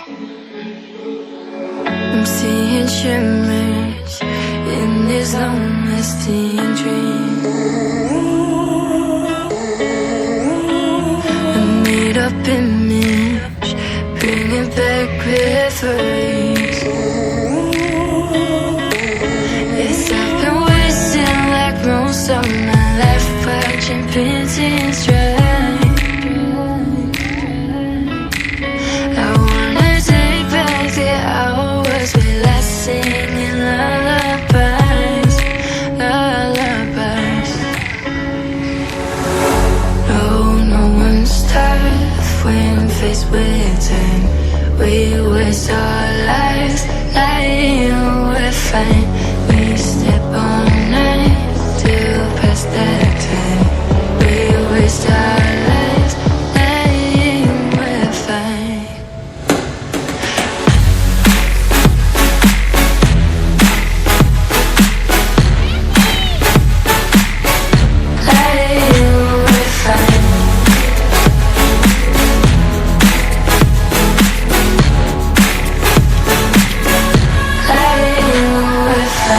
I'm seeing shimmers in these long-lasting dreams. A made-up image, bringing back memories. Yes, I've been wasting like most of my life, watching paintings dry. I wanna take back the hours we last singing lullabies, lullabies. No one's tough when faced with time. We waste our lives lying we're fine. We step on night to pass that time. We waste our lives lying we're fine. Lying we're fine.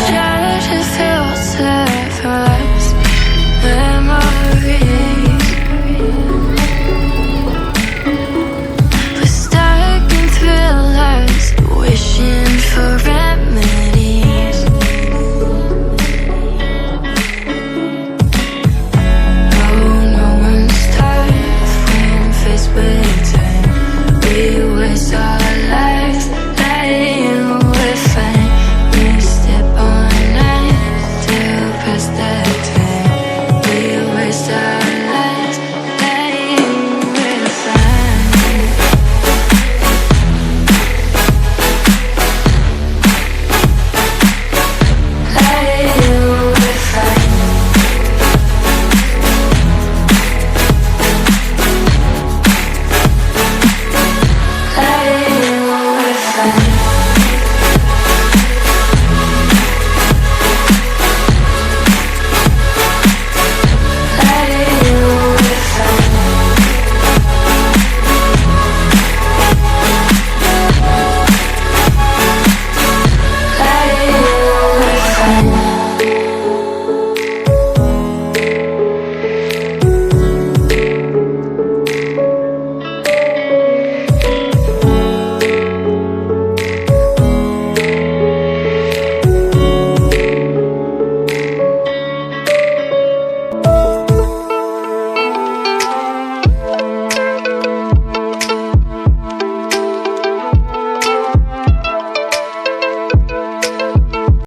Try to filter past memories. We're stuck in thrillers, wishing for remedies. No one's tough when faced with time. We waste our